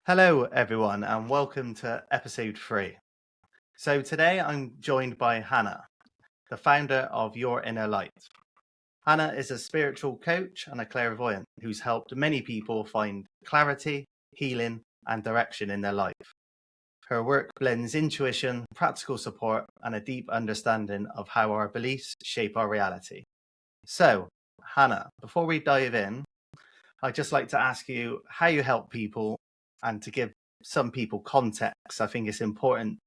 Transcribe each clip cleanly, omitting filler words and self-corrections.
Hello, everyone, and welcome to episode 3. So, today I'm joined by Hannah, the founder of Your Inner Light. Hannah is a spiritual coach and a clairvoyant who's helped many people find clarity, healing, and direction in their life. Her work blends intuition, practical support, and a deep understanding of how our beliefs shape our reality. So, Hannah, before we dive in, I'd just like to ask you how you help people and to give some people context. I think it's important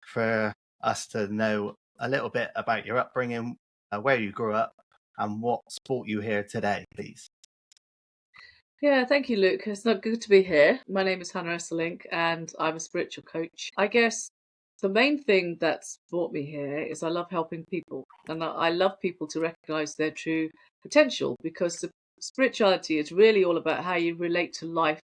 for us to know a little bit about your upbringing, where you grew up, and what's brought you here today, please. Yeah, thank you, Luke. It's not good to be here. My name is Hannah Esselink, and I'm a spiritual coach. I guess the main thing that's brought me here is I love helping people, and I love people to recognize their true potential because the spirituality is really all about how you relate to life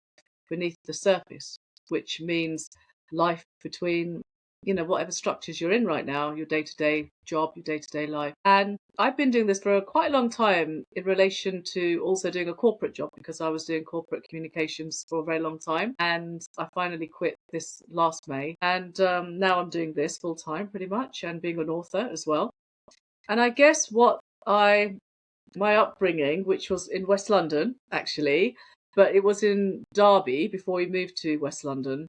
beneath the surface, which means life between whatever structures you're in right now, your day-to-day job, your day-to-day life. And I've been doing this for quite a long time in relation to also doing a corporate job because I was doing corporate communications for a very long time, and I finally quit this last May, and now I'm doing this full time pretty much, and being an author as well. And I guess my upbringing, which was in West London actually, but it was in Derby before we moved to West London.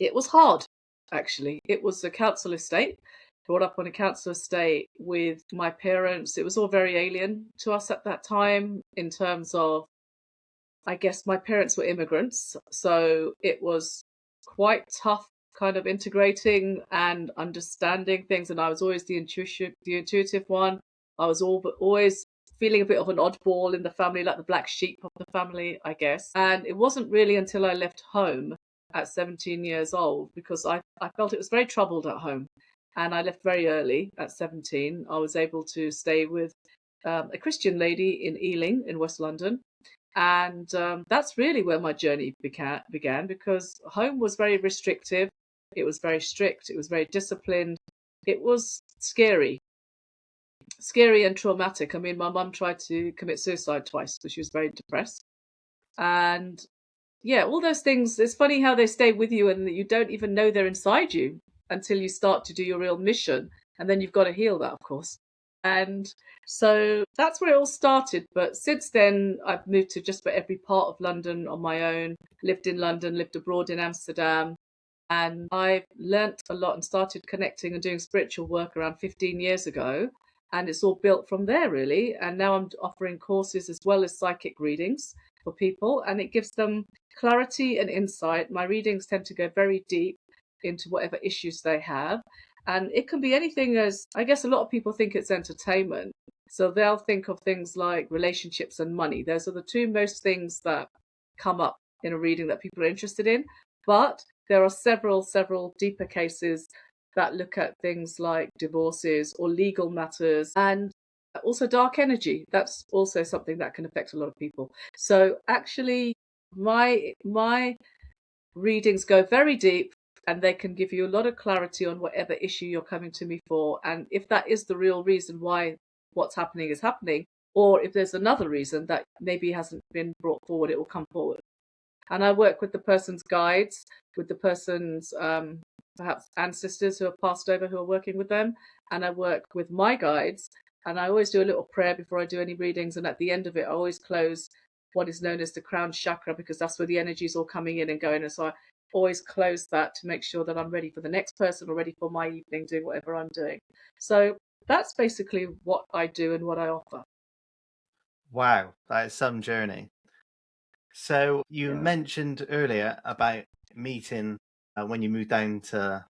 It was hard, actually. It was a council estate, brought up on a council estate with my parents. It was all very alien to us at that time in terms of, I guess my parents were immigrants, so it was quite tough kind of integrating and understanding things. And I was always the intuitive one. I was always feeling a bit of an oddball in the family, like the black sheep of the family, I guess. And it wasn't really until I left home at 17 years old because I felt it was very troubled at home. And I left very early at 17. I was able to stay with a Christian lady in Ealing in West London. And that's really where my journey began because home was very restrictive. It was very strict. It was very disciplined. It was scary and traumatic. I mean, my mum tried to commit suicide twice because she was very depressed. And yeah, all those things, it's funny how they stay with you and you don't even know they're inside you until you start to do your real mission. And then you've got to heal that, of course. And so that's where it all started. But since then, I've moved to just about every part of London on my own, lived in London, lived abroad in Amsterdam. And I've learnt a lot and started connecting and doing spiritual work around 15 years ago. And it's all built from there, really. And now I'm offering courses as well as psychic readings for people, and it gives them clarity and insight. My readings tend to go very deep into whatever issues they have. And it can be anything as, I guess a lot of people think it's entertainment. So they'll think of things like relationships and money. Those are the two most things that come up in a reading that people are interested in. But there are several deeper cases that look at things like divorces or legal matters and also dark energy. That's also something that can affect a lot of people. So actually my readings go very deep and they can give you a lot of clarity on whatever issue you're coming to me for. And if that is the real reason why what's happening is happening, or if there's another reason that maybe hasn't been brought forward, it will come forward. And I work with the person's guides, with the person's perhaps ancestors who have passed over who are working with them. And I work with my guides. And I always do a little prayer before I do any readings. And at the end of it, I always close what is known as the crown chakra because that's where the energy is all coming in and going. And so I always close that to make sure that I'm ready for the next person or ready for my evening, doing whatever I'm doing. So that's basically what I do and what I offer. Wow, that is some journey. So, you Yeah. mentioned earlier about meeting when you moved down to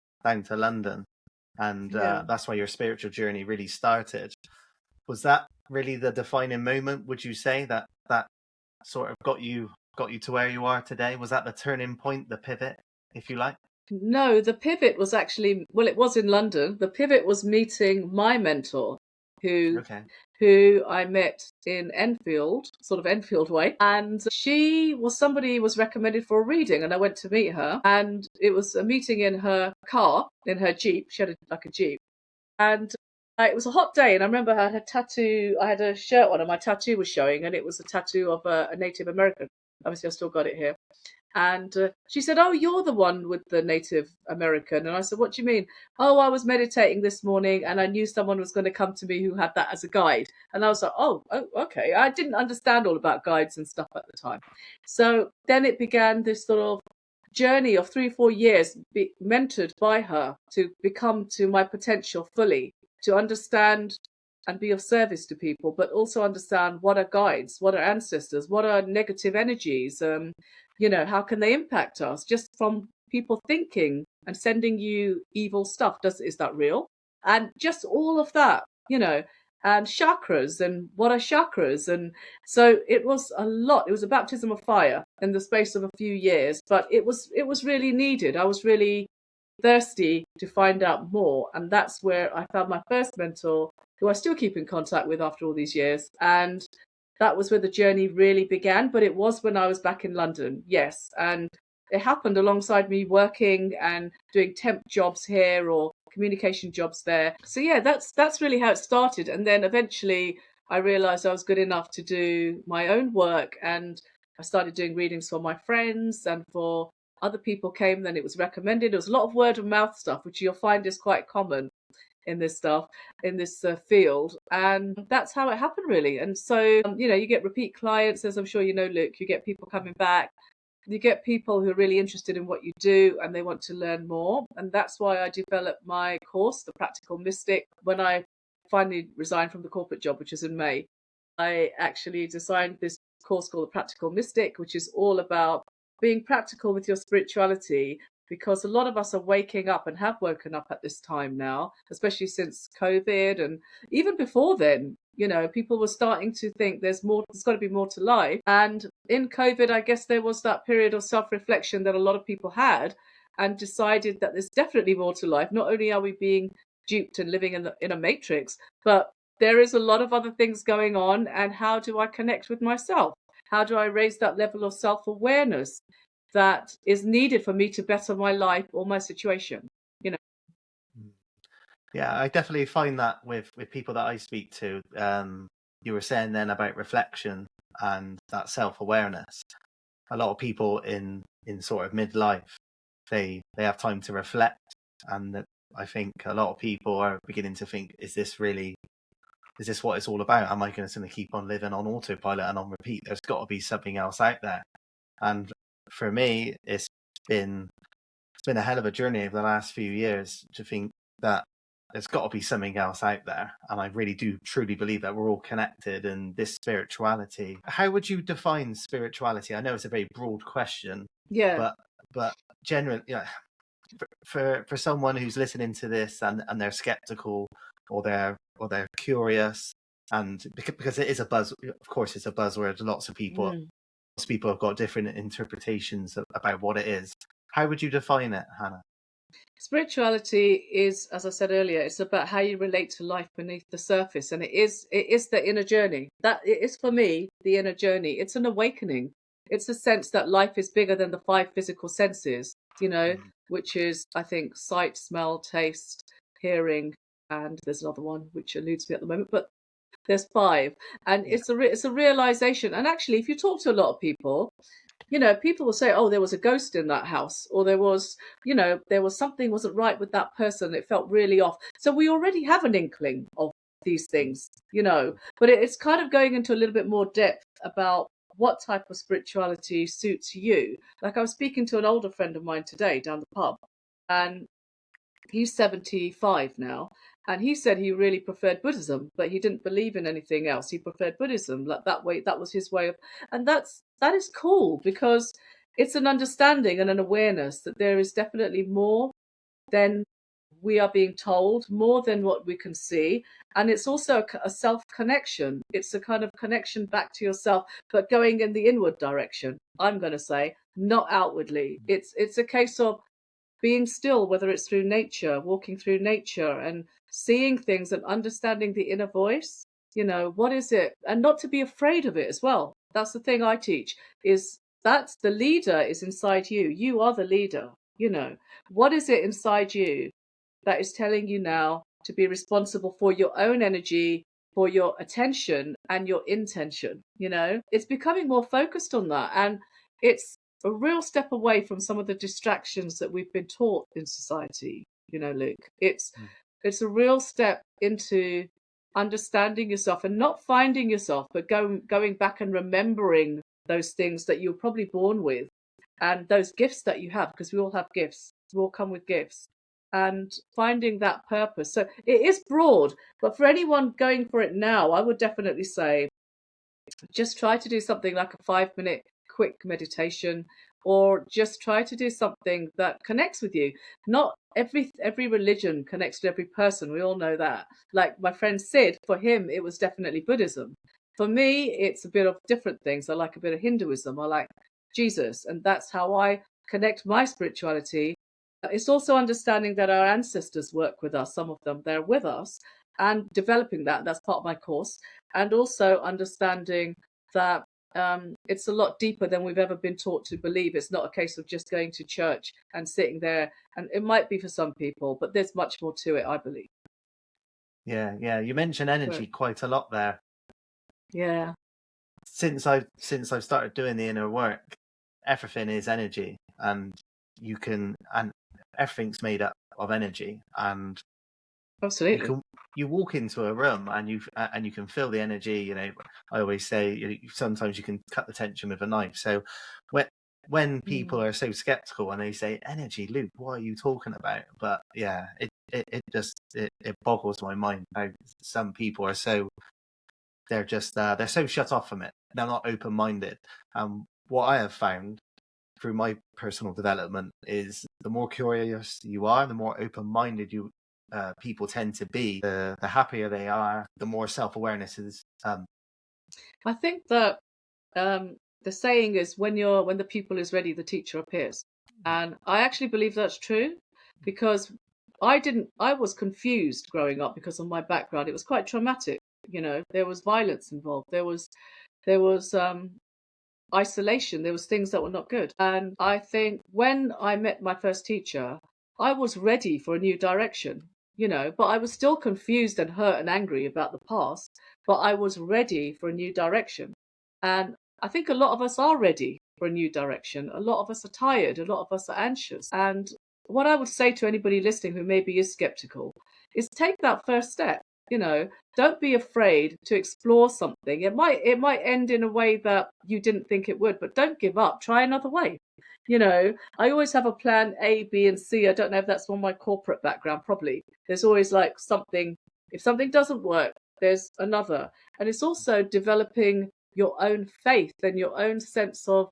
London, and Yeah. that's why your spiritual journey really started. Was that really the defining moment? Would you say that sort of got you to where you are today? Was that the turning point, the pivot, if you like? No, the pivot was actually, well, it was in London. The pivot was meeting my mentor, who Okay. who I met in Enfield, sort of Enfield way. And she was somebody who was recommended for a reading, and I went to meet her. And it was a meeting in her car, in her Jeep. She had like a Jeep. And it was a hot day, and I remember I had a tattoo. I had a shirt on, and my tattoo was showing, and it was a tattoo of a Native American. Obviously, I've still got it here. And she said, "Oh, you're the one with the Native American." And I said, "What do you mean?" "Oh, I was meditating this morning and I knew someone was going to come to me who had that as a guide." And I was like, oh, okay. I didn't understand all about guides and stuff at the time. So then it began this sort of journey of 3 or 4 years, mentored by her to become to my potential fully, to understand and be of service to people, but also understand what are guides, what are ancestors, what are negative energies, how can they impact us just from people thinking and sending you evil stuff. Is that real? And just all of that, and chakras, and what are chakras. And so it was a lot. It was a baptism of fire in the space of a few years, but it was really needed. I was really thirsty to find out more, and that's where I found my first mentor, who I still keep in contact with after all these years. And that was where the journey really began. But it was when I was back in London, yes. And it happened alongside me working and doing temp jobs here or communication jobs there. So yeah, that's really how it started. And then eventually I realized I was good enough to do my own work, and I started doing readings for my friends and for other people came. Then it was recommended. There was a lot of word of mouth stuff, which you'll find is quite common in this stuff, in this field. And that's how it happened, really. And so you get repeat clients, as I'm sure you know, Luke. You get people coming back, you get people who are really interested in what you do and they want to learn more. And that's why I developed my course, The Practical Mystic. When I finally resigned from the corporate job, which is in May, I actually designed this course called The Practical Mystic, which is all about being practical with your spirituality, because a lot of us are waking up and have woken up at this time now, especially since COVID. And even before then, people were starting to think there's got to be more to life. And in COVID, I guess there was that period of self-reflection that a lot of people had and decided that there's definitely more to life. Not only are we being duped and living in a matrix, but there is a lot of other things going on. And how do I connect with myself? How do I raise that level of self-awareness that is needed for me to better my life or my situation? Yeah, I definitely find that with people that I speak to. You were saying then about reflection and that self-awareness. A lot of people in sort of midlife, they have time to reflect, and that I think a lot of people are beginning to think, is this what it's all about? Am I going to keep on living on autopilot and on repeat? There's got to be something else out there. And for me, it's been a hell of a journey over the last few years to think that there's got to be something else out there. And I really do truly believe that we're all connected, and this spirituality. How would you define spirituality? I know it's a very broad question. Yeah. But generally, for someone who's listening to this and they're skeptical, or they're curious, and because it is a buzz, of course it's a buzzword. Lots of people have got different interpretations about what it is. How would you define it, Hannah? Spirituality is, as I said earlier, it's about how you relate to life beneath the surface. And it is the inner journey. That it is, for me, the inner journey. It's an awakening. It's a sense that life is bigger than the five physical senses, which is, I think, sight, smell, taste, hearing, and there's another one which eludes me at the moment, but there's five. And it's a realization. And actually, if you talk to a lot of people, people will say, "Oh, there was a ghost in that house," or there was something wasn't right with that person. It felt really off. So we already have an inkling of these things, but it's kind of going into a little bit more depth about what type of spirituality suits you. Like, I was speaking to an older friend of mine today down the pub, and he's 75 now. And he said he really preferred Buddhism, but he didn't believe in anything else. He preferred Buddhism. Like, that way, that was his way of, and that is cool, because it's an understanding and an awareness that there is definitely more than we are being told, more than what we can see. And it's also a self connection. It's a kind of connection back to yourself, but going in the inward direction, I'm going to say, not outwardly. It's a case of being still, whether it's through nature, walking through nature and seeing things and understanding the inner voice. What is it? And not to be afraid of it as well. That's the thing I teach, is that the leader is inside you. You are the leader. What is it inside you that is telling you now to be responsible for your own energy, for your attention and your intention? It's becoming more focused on that. And it's a real step away from some of the distractions that we've been taught in society, Luke. It's a real step into understanding yourself and not finding yourself, but going back and remembering those things that you're probably born with and those gifts that you have, because we all have gifts. We all come with gifts, and finding that purpose. So it is broad, but for anyone going for it now, I would definitely say just try to do something like a 5-minute quick meditation, or just try to do something that connects with you. Not every religion connects with every person. We all know that. Like my friend Sid, for him, it was definitely Buddhism. For me, it's a bit of different things. I like a bit of Hinduism. I like Jesus, and that's how I connect my spirituality. It's also understanding that our ancestors work with us. Some of them, they're with us, and developing that. That's part of my course. And also understanding that it's a lot deeper than we've ever been taught to believe. It's not a case of just going to church and sitting there. And it might be for some people, but there's much more to it, I believe. Yeah. You mentioned energy quite a lot there. Yeah. Since I've started doing the inner work, everything is energy, and everything's made up of energy, and absolutely. You walk into a room and you can feel the energy. I always say sometimes you can cut the tension with a knife. So when people are so skeptical and they say energy, Luke, what are you talking about? But yeah, it just boggles my mind how some people are so they're so shut off from it. They're not open-minded. What I have found through my personal development is the more curious you are, the more open-minded people tend to be, the happier they are, the more self-awareness is. I think that the saying is when the pupil is ready, the teacher appears. And I actually believe that's true, because I was confused growing up because of my background. It was quite traumatic. There was violence involved. There was isolation. There was things that were not good. And I think when I met my first teacher, I was ready for a new direction, but I was still confused and hurt and angry about the past, but I was ready for a new direction. And I think a lot of us are ready for a new direction. A lot of us are tired. A lot of us are anxious. And what I would say to anybody listening who maybe is skeptical is take that first step. Don't be afraid to explore something. It might end in a way that you didn't think it would, but don't give up. Try another way. I always have a plan A, B, and C. I don't know if that's from my corporate background. Probably. There's always like something. If something doesn't work, there's another. And it's also developing your own faith and your own sense of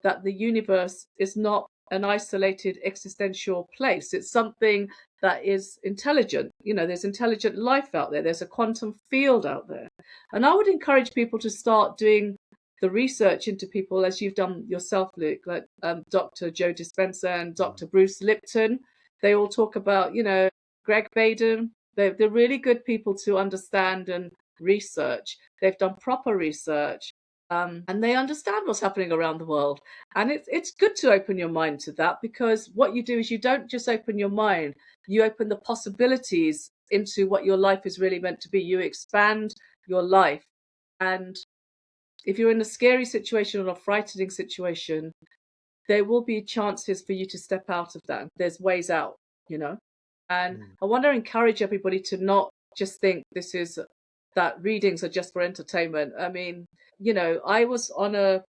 that the universe is not an isolated existential place. It's something that is intelligent. There's intelligent life out there. There's a quantum field out there. And I would encourage people to start doing the research into people as you've done yourself, Luke, like Dr. Joe Dispenza and Dr. Bruce Lipton. They all talk about, Greg Baden. They're really good people to understand and research. They've done proper research. And they understand what's happening around the world. And it's good to open your mind to that, because what you do is you don't just open your mind, you open the possibilities into what your life is really meant to be. You expand your life. And if you're in a scary situation or a frightening situation, there will be chances for you to step out of that. There's ways out, And I want to encourage everybody to not just think that readings are just for entertainment. I mean, I was on a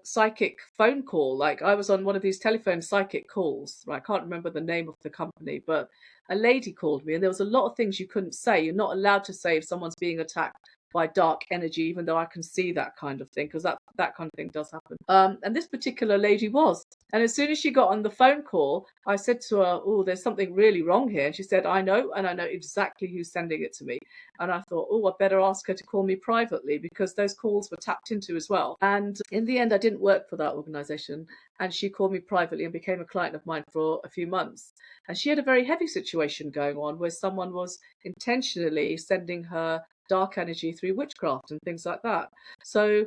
psychic phone call. Like I was on one of these telephone psychic calls. Right? I can't remember the name of the company, but a lady called me, and there was a lot of things you couldn't say. You're not allowed to say if someone's being attacked by dark energy, even though I can see that kind of thing, because that kind of thing does happen. And this particular lady was. And as soon as she got on the phone call, I said to her, "Oh, there's something really wrong here." And she said, "I know, and I know exactly who's sending it to me." And I thought, "Oh, I better ask her to call me privately," because those calls were tapped into as well. And in the end, I didn't work for that organization. And she called me privately and became a client of mine for a few months. And she had a very heavy situation going on where someone was intentionally sending her dark energy through witchcraft and things like that. So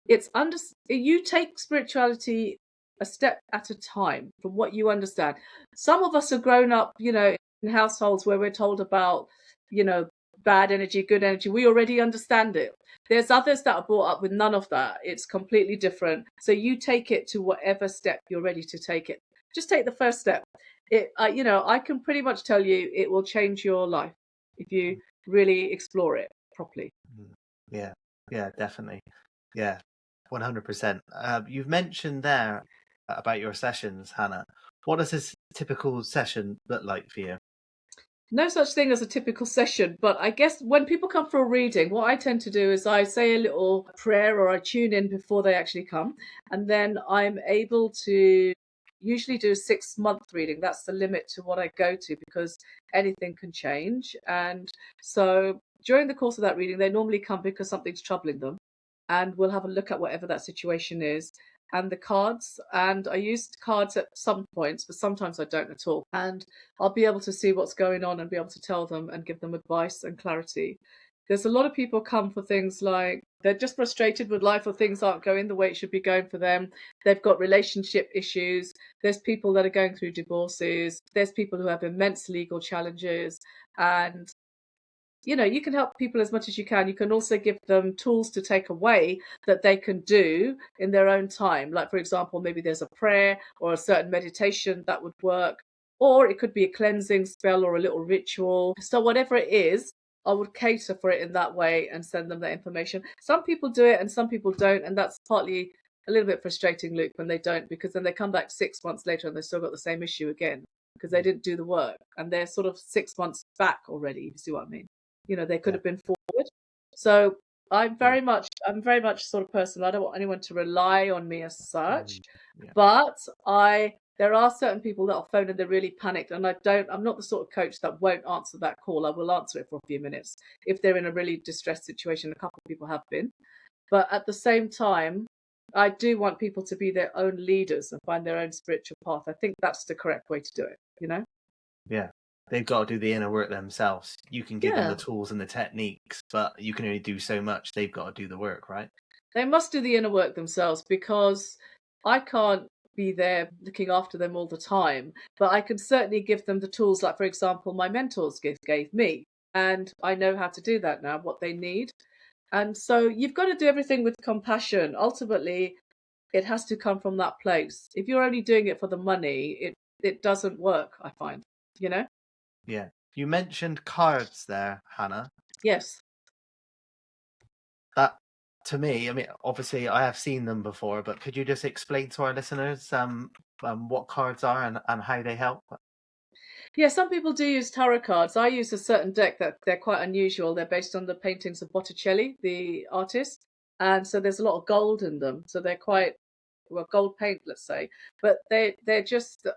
you take spirituality a step at a time from what you understand. Some of us have grown up, in households where we're told about, bad energy, good energy. We already understand it. There's others that are brought up with none of that. It's completely different. So you take it to whatever step you're ready to take it. Just take the first step. I can pretty much tell you it will change your life if you really explore it properly. Yeah, yeah, definitely. Yeah, 100%. You've mentioned there about your sessions, Hannah. What does this typical session look like for you? No such thing as a typical session, but I guess when people come for a reading, what I tend to do is I say a little prayer or I tune in before they actually come, and then I'm able to usually do a 6 month reading. That's the limit to what I go to because anything can change. And so during the course of that reading, they normally come because something's troubling them, and we'll have a look at whatever that situation is and the cards. And I used cards at some points, but sometimes I don't at all. And I'll be able to see what's going on and be able to tell them and give them advice and clarity. There's a lot of people come for things like they're just frustrated with life or things aren't going the way it should be going for them. They've got relationship issues. There's people that are going through divorces. There's people who have immense legal challenges. And you can help people as much as you can. You can also give them tools to take away that they can do in their own time. Like, for example, maybe there's a prayer or a certain meditation that would work, or it could be a cleansing spell or a little ritual. So, whatever it is, I would cater for it in that way and send them that information. Some people do it and some people don't. And that's partly a little bit frustrating, Luke, when they don't, because then they come back 6 months later and they've still got the same issue again because they didn't do the work and they're sort of 6 months back already. You see what I mean? They could have been forward. So I'm very much sort of person. I don't want anyone to rely on me as such, Yeah. but there are certain people that are phone and they're really panicked, and I'm not the sort of coach that won't answer that call. I will answer it for a few minutes if they're in a really distressed situation. A couple of people have been, but at the same time, I do want people to be their own leaders and find their own spiritual path. I think that's the correct way to do it. Yeah. They've got to do the inner work themselves. You can give them the Yeah. tools and the techniques, but you can only do so much. They've got to do the work, right? They must do the inner work themselves because I can't be there looking after them all the time. But I can certainly give them the tools, like, for example, my mentors gave me. And I know how to do that now, what they need. And so you've got to do everything with compassion. Ultimately, it has to come from that place. If you're only doing it for the money, it doesn't work, I find, you know? Yeah. You mentioned cards there, Hannah. Yes. That, to me, I mean, obviously I have seen them before, but could you just explain to our listeners what cards are and how they help? Yeah, some people do use tarot cards. I use a certain deck that they're quite unusual. They're based on the paintings of Botticelli, the artist. And so there's a lot of gold in them. So they're quite, well, gold paint, let's say. But they're just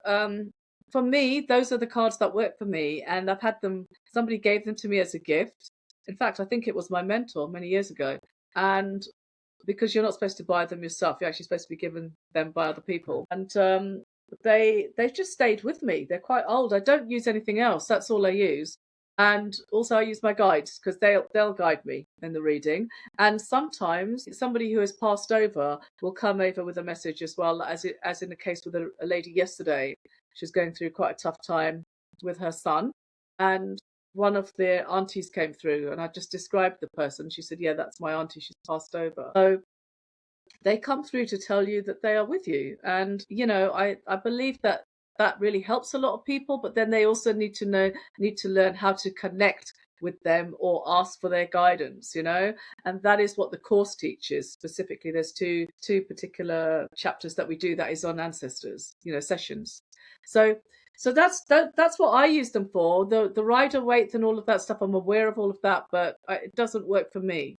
for me, those are the cards that work for me. And I've had them, somebody gave them to me as a gift. In fact, I think it was my mentor many years ago. And because you're not supposed to buy them yourself, you're actually supposed to be given them by other people. And they've just stayed with me. They're quite old. I don't use anything else. That's all I use. And also I use my guides because they'll guide me in the reading. And sometimes somebody who has passed over will come over with a message as well, as in the case with a lady yesterday. She's going through quite a tough time with her son. And one of the aunties came through and I just described the person. She said, yeah, that's my auntie. She's passed over. So they come through to tell you that they are with you. And, I believe that that really helps a lot of people, but then they also need to learn how to connect with them or ask for their guidance, and that is what the course teaches specifically. There's two particular chapters that we do that is on ancestors, sessions. So that's what I use them for. The rider weights and all of that stuff, I'm aware of all of that, but it doesn't work for me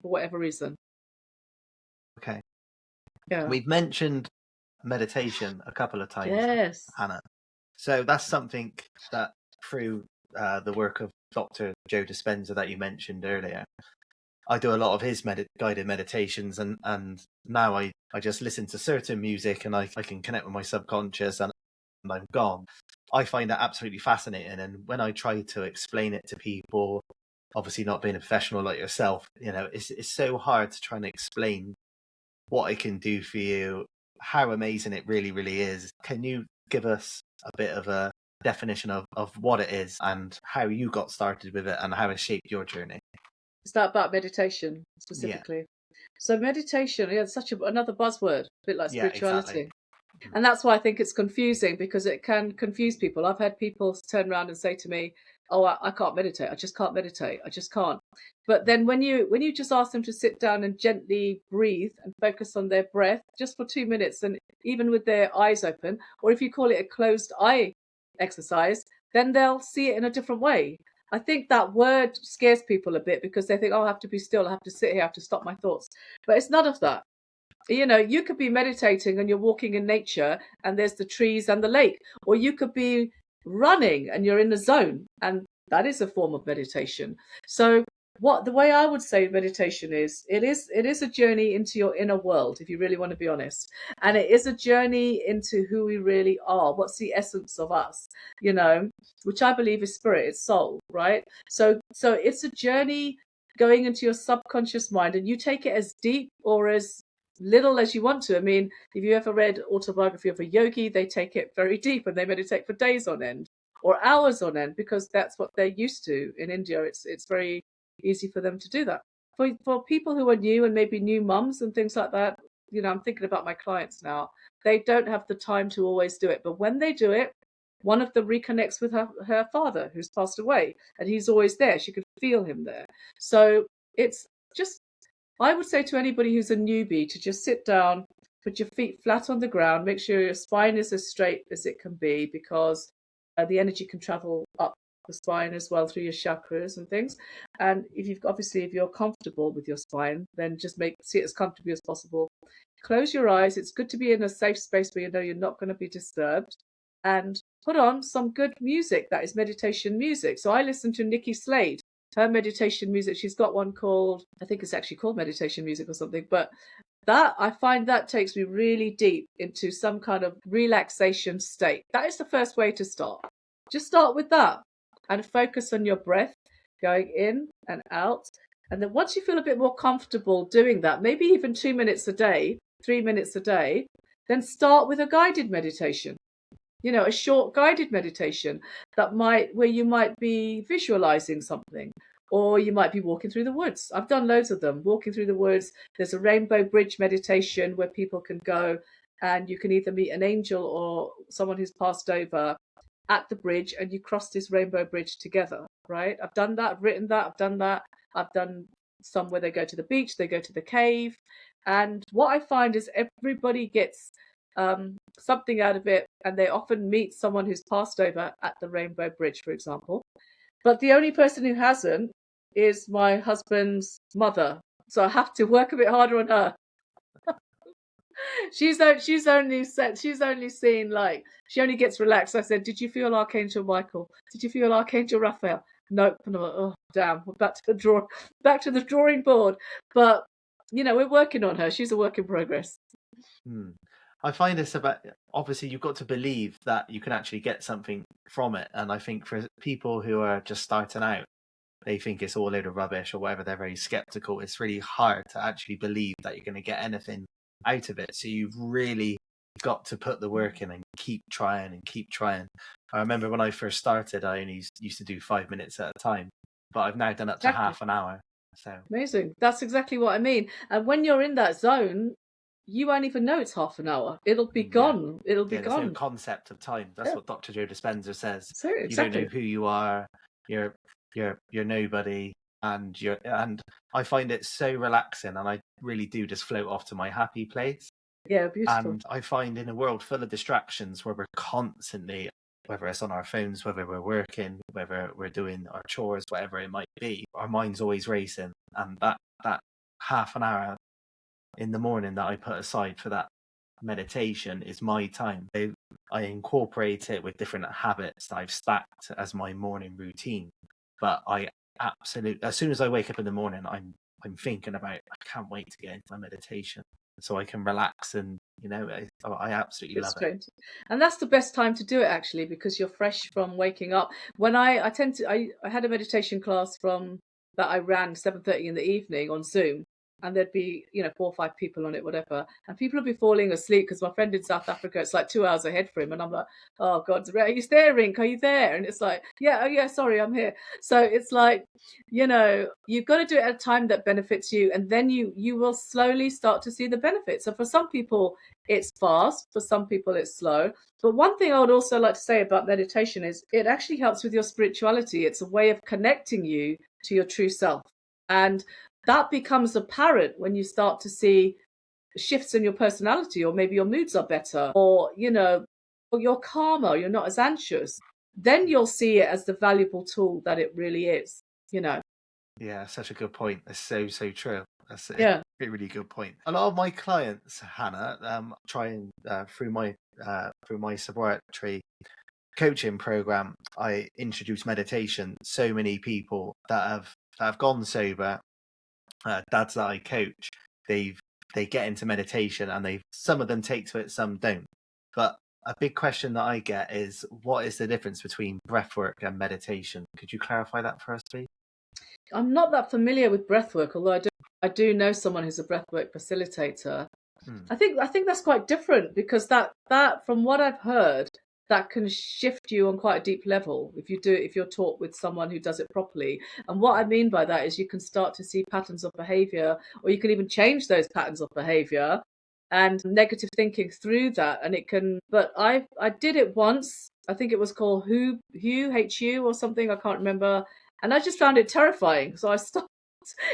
for whatever reason. Okay. Yeah. We've mentioned meditation a couple of times, Yes. Hannah. So that's something that through the work of Dr. Joe Dispenza that you mentioned earlier, I do a lot of his guided meditations, and now I just listen to certain music and I can connect with my subconscious and I'm gone. I find that absolutely fascinating, and when I try to explain it to people, obviously not being a professional like yourself, it's so hard to try and explain what I can do for you, how amazing it really, really is. Can you give us a bit of a definition of what it is and how you got started with it and how it shaped your journey. Is that about meditation Yeah, specifically? So meditation, yeah, it's another buzzword, a bit like yeah, exactly. spirituality. And that's why I think it's confusing, because it can confuse people. I've had people turn around and say to me, "Oh, I can't meditate. I just can't meditate. I just can't." But then when you just ask them to sit down and gently breathe and focus on their breath just for 2 minutes, and even with their eyes open, or if you call it a closed eye exercise, then they'll see it in a different way. I think that word scares people a bit because they think, "Oh, I have to be still. I have to sit here. I have to stop my thoughts." But it's none of that. You could be meditating and you're walking in nature and there's the trees and the lake, or you could be running and you're in the zone, and that is a form of meditation. So the way I would say meditation is, it is a journey into your inner world, if you really want to be honest, and it is a journey into who we really are, what's the essence of us, which I believe is spirit, it's soul, right? So it's a journey going into your subconscious mind, and you take it as deep or as little as you want to. I mean, if you ever read Autobiography of a Yogi, they take it very deep and they meditate for days on end or hours on end, because that's what they're used to in India. It's very easy for them to do that. For people who are new and maybe new mums and things like that, I'm thinking about my clients now. They don't have the time to always do it, but when they do it, one of them reconnects with her father who's passed away, and he's always there. She could feel him there. So it's just, I would say to anybody who's a newbie to just sit down, put your feet flat on the ground, make sure your spine is as straight as it can be, because the energy can travel up the spine as well through your chakras and things. And if you're comfortable with your spine, then just see it as comfortably as possible. Close your eyes. It's good to be in a safe space where you know you're not going to be disturbed, and put on some good music that is meditation music. So I listen to Nikki Slade, her meditation music. She's got one called, I think it's actually called meditation music or something, but that, I find that takes me really deep into some kind of relaxation state. That is the first way to start. Just start with that and focus on your breath going in and out. And then once you feel a bit more comfortable doing that, maybe even 2 minutes a day, 3 minutes a day, then start with a guided meditation. A short guided meditation where you might be visualizing something, or you might be walking through the woods. I've done loads of them, walking through the woods. There's a rainbow bridge meditation where people can go and you can either meet an angel or someone who's passed over at the bridge, and you cross this rainbow bridge together, right? I've done that, I've written that, I've done that. I've done some where they go to the beach, they go to the cave. And what I find is everybody gets something out of it, and they often meet someone who's passed over at the Rainbow Bridge, for example. But the only person who hasn't is my husband's mother, so I have to work a bit harder on her. She's only seen, like, she only gets relaxed. I said, "Did you feel Archangel Michael? Did you feel Archangel Raphael?" Nope. And I'm like, oh damn, we're back to the drawing board. But we're working on her. She's a work in progress. I find this about, obviously you've got to believe that you can actually get something from it. And I think for people who are just starting out, they think it's all a load of rubbish or whatever, they're very skeptical. It's really hard to actually believe that you're going to get anything out of it. So you've really got to put the work in and keep trying and keep trying. I remember when I first started, I only used to do 5 minutes at a time, but I've now done up to half an hour. So amazing. That's exactly what I mean. And when you're in that zone, you won't even know it's half an hour. It'll be gone. It'll be gone. There's no concept of time. That's what Dr. Joe Dispenza says. So, exactly. You don't know who you are. You're nobody, and I find it so relaxing, and I really do just float off to my happy place. Yeah, beautiful. And I find in a world full of distractions where we're constantly, whether it's on our phones, whether we're working, whether we're doing our chores, whatever it might be, our mind's always racing. And that half an hour in the morning that I put aside for that meditation is my time. I incorporate it with different habits that I've stacked as my morning routine. But I absolutely, as soon as I wake up in the morning, I'm thinking about, I can't wait to get into my meditation so I can relax, and I absolutely love it. And that's the best time to do it, actually, because you're fresh from waking up. When I had a meditation class that I ran 7:30 in the evening on Zoom, and there'd be 4 or 5 people on it, whatever, and people would be falling asleep because my friend in South Africa, it's like 2 hours ahead for him, and I'm like, oh God, are you there, Rink? Are you there? And it's like, yeah, oh yeah, sorry, I'm here. So it's like, you've got to do it at a time that benefits you, and then you will slowly start to see the benefits. So for some people it's fast, for some people it's slow. But one thing I would also like to say about meditation is it actually helps with your spirituality. It's a way of connecting you to your true self. And that becomes apparent when you start to see shifts in your personality, or maybe your moods are better, or or you're calmer, you're not as anxious. Then you'll see it as the valuable tool that it really is. Yeah, such a good point. That's so true. That's a Yeah. really good point. A lot of my clients, Hannah, try and through my sobriety coaching program, I introduce meditation. So many people that have gone sober, dads that I coach, they get into meditation, and some of them take to it, some don't. But a big question that I get is, what is the difference between breathwork and meditation? Could you clarify that for us, please? I'm not that familiar with breathwork, although I do know someone who's a breathwork facilitator. Hmm. I think that's quite different, because that from what I've heard, that can shift you on quite a deep level if you're taught with someone who does it properly. And what I mean by that is you can start to see patterns of behavior, or you can even change those patterns of behavior and negative thinking through that. And it can, but I did it once. I think it was called HU or something. I can't remember. And I just found it terrifying. So I stopped.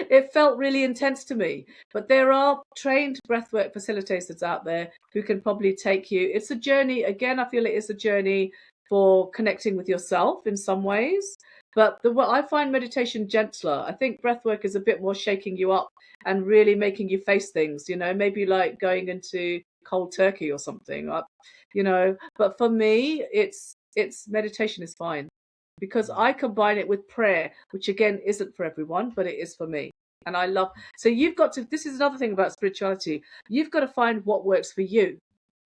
It felt really intense to me. But there are trained breathwork facilitators out there who can probably take you. It's a journey. Again, I feel it is a journey for connecting with yourself in some ways. But what I find meditation gentler. I think breathwork is a bit more shaking you up and really making you face things, maybe like going into cold turkey or something. But for me, it's meditation is fine, because I combine it with prayer, which again isn't for everyone, but it is for me. And I love, so this is another thing about spirituality. You've got to find what works for you.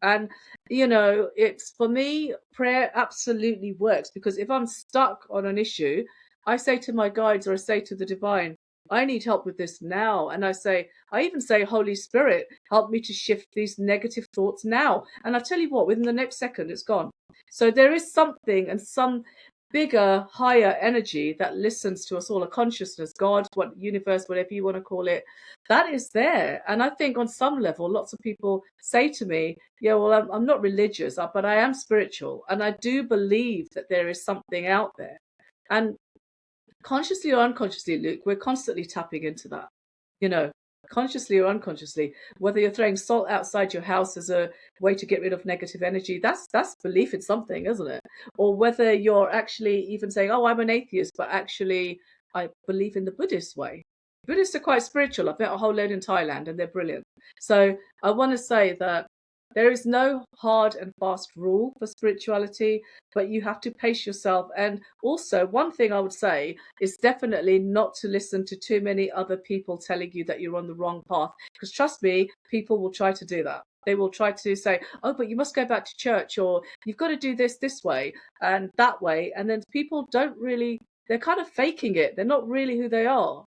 And, it's for me, prayer absolutely works, because if I'm stuck on an issue, I say to my guides, or I say to the divine, I need help with this now. And I even say, Holy Spirit, help me to shift these negative thoughts now. And I tell you what, within the next second, it's gone. So there is something, and some bigger, higher energy that listens to us all, a consciousness, God, what universe, whatever you want to call it, that is there. And I think on some level, lots of people say to me, yeah, well, I'm not religious, but I am spiritual. And I do believe that there is something out there. And consciously or unconsciously, Luke, we're constantly tapping into that, consciously or unconsciously. Whether you're throwing salt outside your house as a way to get rid of negative energy, that's belief in something, isn't it? Or whether you're actually even saying, oh, I'm an atheist, but actually I believe in the Buddhist way. Buddhists are quite spiritual. I've met a whole load in Thailand, and they're brilliant. So I want to say that there is no hard and fast rule for spirituality, but you have to pace yourself. And also, one thing I would say is definitely not to listen to too many other people telling you that you're on the wrong path. Because trust me, people will try to do that. They will try to say, oh, but you must go back to church, or you've got to do this way and that way. And then people don't really, they're kind of faking it. They're not really who they are.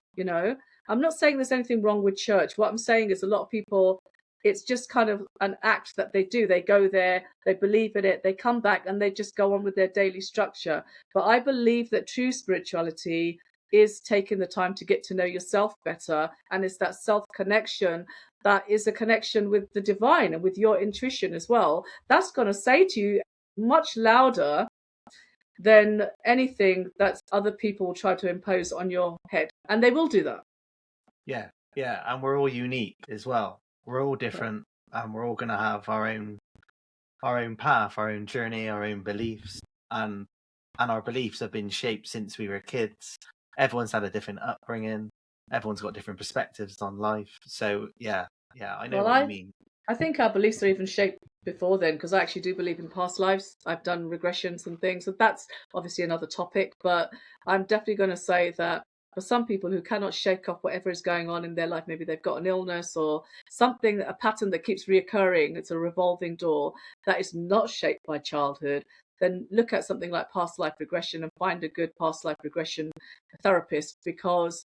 I'm not saying there's anything wrong with church. What I'm saying is a lot of people, it's just kind of an act that they do. They go there, they believe in it, they come back, and they just go on with their daily structure. But I believe that true spirituality is taking the time to get to know yourself better. And it's that self-connection that is a connection with the divine and with your intuition as well. That's going to say to you much louder than anything that other people will try to impose on your head. And they will do that. Yeah, and we're all unique as well. We're all different, and we're all going to have our own path, our own journey, our own beliefs, and our beliefs have been shaped since we were kids. Everyone's had a different upbringing. Everyone's got different perspectives on life. So yeah, I know what you mean. I think our beliefs are even shaped before then, because I actually do believe in past lives. I've done regressions and things, so that's obviously another topic. But I'm definitely going to say that for some people who cannot shake off whatever is going on in their life, maybe they've got an illness or something, a pattern that keeps reoccurring, it's a revolving door that is not shaped by childhood, then look at something like past life regression and find a good past life regression therapist, because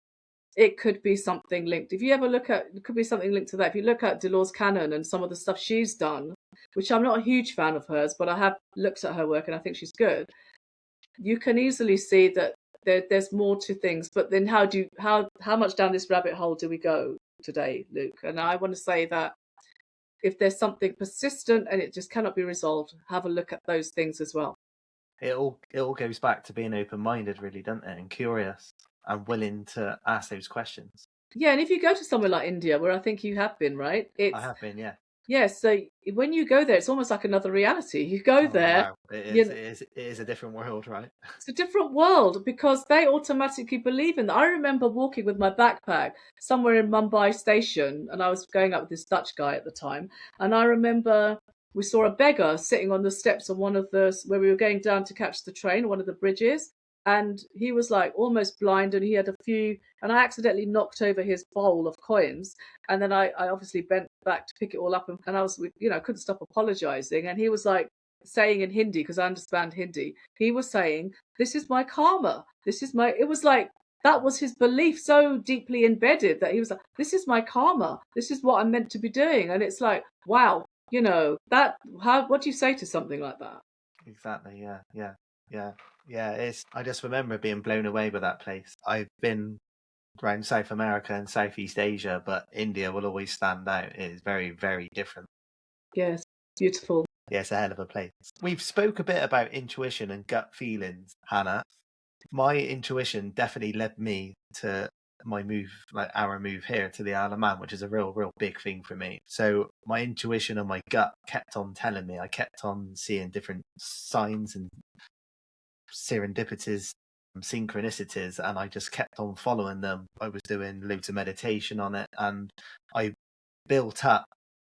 it could be something linked. If you ever look at, it could be something linked to that. If you look at Dolores Cannon and some of the stuff she's done, which I'm not a huge fan of hers, but I have looked at her work and I think she's good. You can easily see that there's more to things. But then how much down this rabbit hole do we go today, Luke? And I want to say that if there's something persistent and it just cannot be resolved, have a look at those things as well. It all goes back to being open-minded, really, doesn't it? And curious and willing to ask those questions. Yeah, and if you go to somewhere like India, where I think you have been, right? I have been, yeah. Yeah, so when you go there, it's almost like another reality. You go there, wow. It you know, is a different world, right? it's a different world because they automatically believe in that. I remember walking with my backpack somewhere in Mumbai station, and I was going up with this Dutch guy at the time, and I remember we saw a beggar sitting on the steps of one of the where we were going down to catch the train, one of the bridges, and he was like almost blind, and he had a few, and I accidentally knocked over his bowl of coins, and then I obviously bent back to pick it all up, and I was, I couldn't stop apologizing, and he was like saying in Hindi, because I understand Hindi, he was saying, "This is my karma. This is my." It was like that was his belief so deeply embedded that he was like, "This is my karma. This is what I'm meant to be doing," and it's like, wow, that. What do you say to something like that? Exactly. Yeah. I just remember being blown away by that place. I've been around South America and Southeast Asia, but India will always stand out. It is very, very different. Yes, beautiful. Yeah, it's a hell of a place. We've spoke a bit about intuition and gut feelings, Hannah. My intuition definitely led me to my move, like our move here to the Isle of Man, which is a real big thing for me. So my intuition and my gut kept on telling me. I kept on seeing different signs and serendipities, synchronicities, and I just kept on following them. I was doing loads of meditation on it, and I built up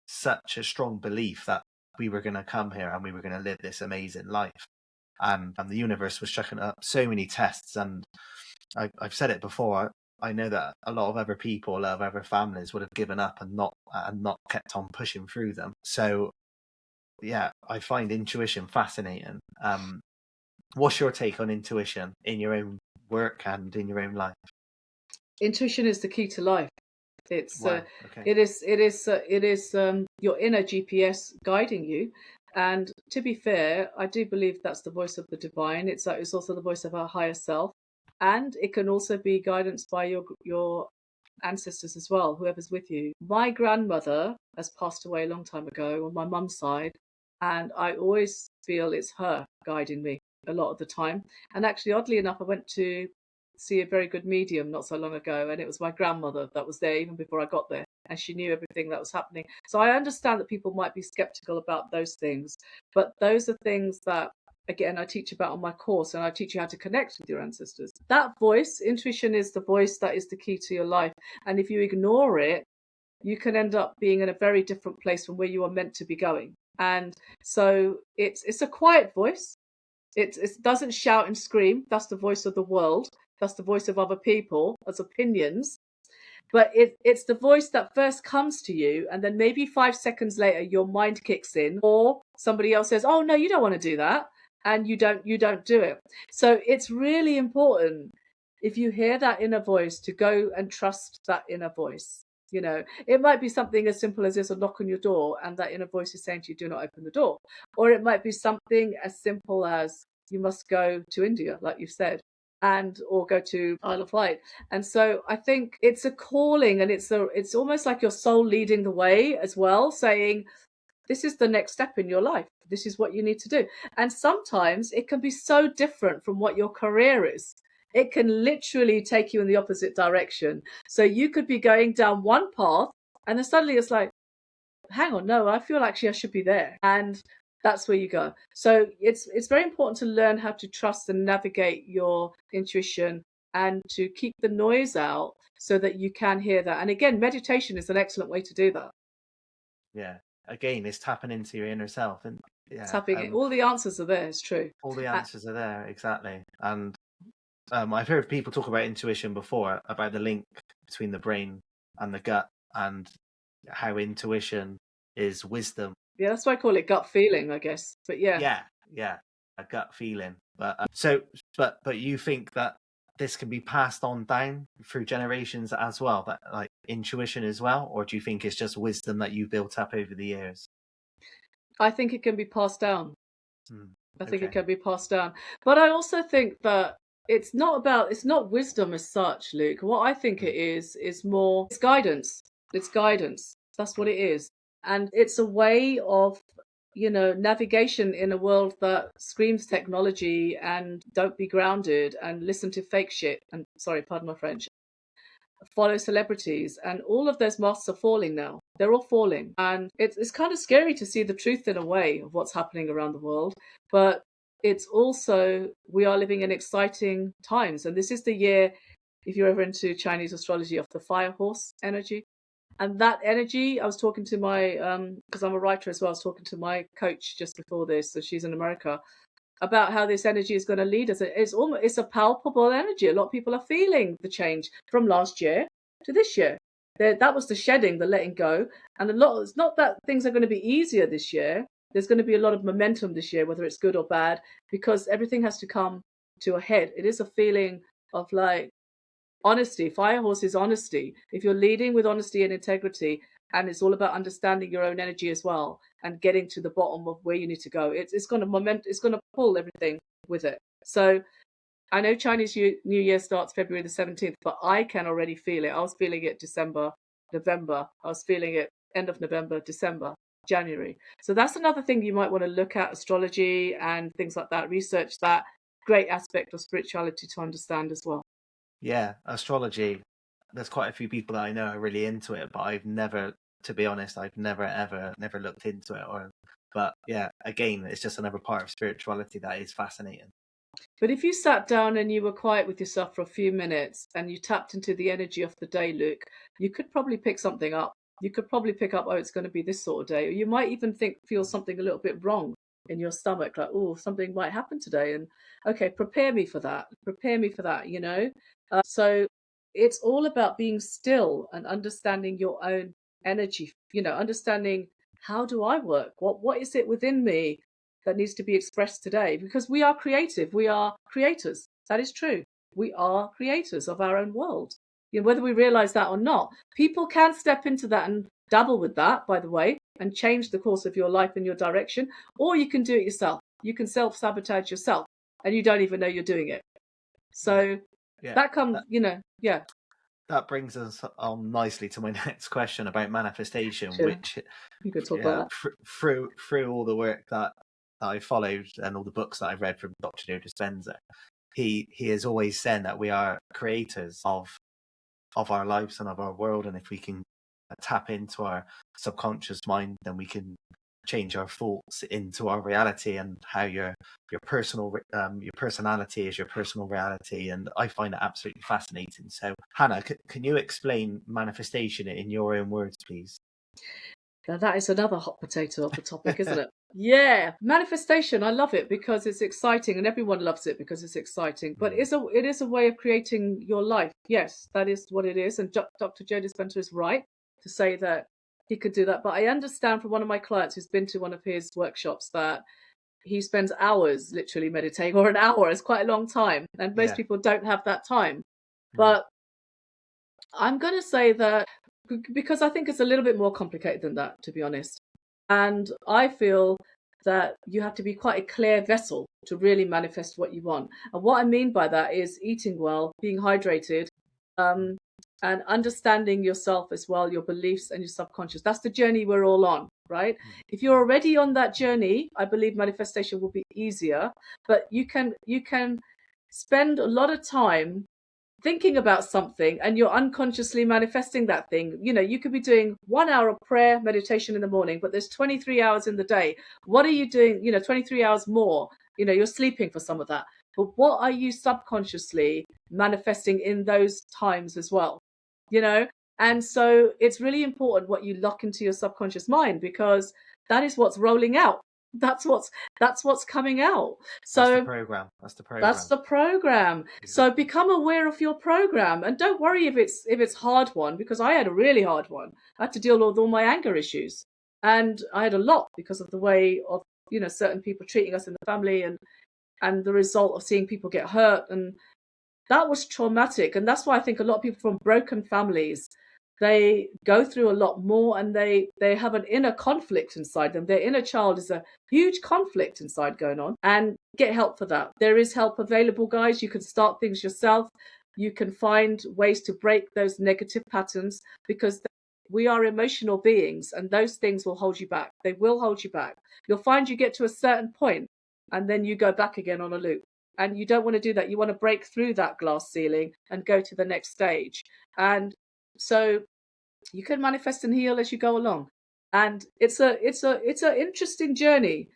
such a strong belief that we were going to come here and we were going to live this amazing life. And the universe was chucking up so many tests. And I've said it before, I know that a lot of other people, a lot of other families would have given up and not kept on pushing through them. So yeah, I find intuition fascinating. What's your take on intuition in your own work and in your own life? Intuition is the key to life. It's Wow. Okay. it is your inner GPS guiding you. And to be fair, I do believe that's the voice of the divine. It's also the voice of our higher self, and it can also be guidance by your ancestors as well, whoever's with you. My grandmother has passed away a long time ago on my mum's side, and I always feel it's her guiding me a lot of the time. And actually, oddly enough, I went to see a very good medium not so long ago, and it was my grandmother that was there even before I got there, and she knew everything that was happening. So I understand that people might be skeptical about those things, but those are things that, again, I teach about on my course, and I teach you how to connect with your ancestors. That voice, intuition, is the voice that is the key to your life, and if you ignore it, you can end up being in a very different place from where you are meant to be going. And so it's a quiet voice. It doesn't shout and scream. That's the voice of the world. That's the voice of other people as opinions. But it's the voice that first comes to you, and then maybe 5 seconds later your mind kicks in, or somebody else says, "Oh no, you don't want to do that," and you don't do it. So it's really important, if you hear that inner voice, to go and trust that inner voice. It might be something as simple as there's a knock on your door and that inner voice is saying to you, "Do not open the door." Or it might be something as simple as you must go to India, like you've said, or go to Isle of Wight. And so I think it's a calling, and it's almost like your soul leading the way as well, saying, this is the next step in your life. This is what you need to do. And sometimes it can be so different from what your career is. It can literally take you in the opposite direction. So you could be going down one path, and then suddenly it's like, hang on, no, I feel actually I should be there. And that's where you go. So it's very important to learn how to trust and navigate your intuition, and to keep the noise out so that you can hear that. And again, meditation is an excellent way to do that. Yeah. Again, it's tapping into your inner self, and Tapping it. All the answers are there. It's true. all the answers are there, exactly. And I've heard people talk about intuition before, about the link between the brain and the gut, and how intuition is wisdom. Yeah, that's why I call it gut feeling, I guess. But yeah, Yeah, a gut feeling. But but you think that this can be passed on down through generations as well, that like intuition as well, or do you think it's just wisdom that you built up over the years? I think it can be passed down. I think it Okay. can be passed down. But I also think that it's not wisdom as such, Luke. What I think it is more, it's guidance. It's guidance. That's what it is. And it's a way of, navigation in a world that screams technology and don't be grounded and listen to fake shit. And sorry, pardon my French. Follow celebrities, and all of those masks are falling now. They're all falling, and it's kind of scary to see the truth in a way of what's happening around the world. But it's also, we are living in exciting times, and this is the year, if you're ever into Chinese astrology, of the fire horse energy. And that energy, I was talking to my because I'm a writer as well, I was talking to my coach just before this, so she's in America, about how this energy is going to lead us. It's a palpable energy. A lot of people are feeling the change from last year to this year. That was the shedding, the letting go, and it's not that things are going to be easier this year. There's going to be a lot of momentum this year, whether it's good or bad, because everything has to come to a head. It is a feeling of like honesty. Fire horse is honesty. If you're leading with honesty and integrity, and it's all about understanding your own energy as well and getting to the bottom of where you need to go, it's going to pull everything with it. So I know Chinese New Year starts February the 17th, but I can already feel it. I was feeling it December, November. I was feeling it end of November, December, January. So that's another thing you might want to look at, astrology and things like that. Research that great aspect of spirituality to understand as well. Yeah, astrology. There's quite a few people that I know are really into it, but I've never, to be honest, I've never looked into it. But yeah, again, it's just another part of spirituality that is fascinating. But if you sat down and you were quiet with yourself for a few minutes and you tapped into the energy of the day, Luke, you could probably pick something up. You could probably pick up, oh, it's going to be this sort of day. Or you might even feel something a little bit wrong in your stomach, like, oh, something might happen today. And okay, prepare me for that. Prepare me for that, So it's all about being still and understanding your own energy, understanding, how do I work? What is it within me that needs to be expressed today? Because we are creative. We are creators. That is true. We are creators of our own world. Whether we realize that or not, people can step into that and dabble with that, by the way, and change the course of your life and your direction. Or you can do it yourself. You can self-sabotage yourself and you don't even know you're doing it. So Yeah, that comes, yeah. that brings us on nicely to my next question about manifestation, Sure. which You could talk about that. through all the work that I followed and all the books that I've read from Dr. Joe Dispenza, he has always said that we are creators of our lives and of our world, and if we can tap into our subconscious mind, then we can change our thoughts into our reality, and how your personal your personality is your personal reality. And I find it absolutely fascinating. So Hannah, can you explain manifestation in your own words, please? Now that is another hot potato of the topic, isn't it? Yeah, manifestation. I love it because it's exciting, and everyone loves it because it's exciting. But it is a way of creating your life. Yes, that is what it is. And Dr. Joe Dispenza is right to say that he could do that. But I understand from one of my clients who's been to one of his workshops that he spends hours literally meditating, or an hour. It's quite a long time, and most Yeah. people don't have that time. But I'm going to say that because I think it's a little bit more complicated than that, to be honest. And I feel that you have to be quite a clear vessel to really manifest what you want. And what I mean by that is eating well, being hydrated, and understanding yourself as well, your beliefs and your subconscious. That's the journey we're all on, right? If you're already on that journey, I believe manifestation will be easier. But you can spend a lot of time thinking about something and you're unconsciously manifesting that thing. You could be doing 1 hour of prayer meditation in the morning, but there's 23 hours in the day. What are you doing? 23 hours more, you're sleeping for some of that. But what are you subconsciously manifesting in those times as well? And so it's really important what you lock into your subconscious mind, because that is what's rolling out. That's what's coming out. So That's the program. that's the program. So become aware of your program, and don't worry if it's hard one, because I had a really hard one. I had to deal with all my anger issues, and I had a lot because of the way of certain people treating us in the family, and the result of seeing people get hurt. And that was traumatic. And that's why I think a lot of people from broken families, they go through a lot more, and they have an inner conflict inside them. Their inner child is a huge conflict inside going on, and get help for that. There is help available, guys. You can start things yourself. You can find ways to break those negative patterns, because we are emotional beings, and those things will hold you back. They will hold you back. You'll find you get to a certain point and then you go back again on a loop. And you don't want to do that. You want to break through that glass ceiling and go to the next stage. And so you can manifest and heal as you go along. And it's an interesting journey.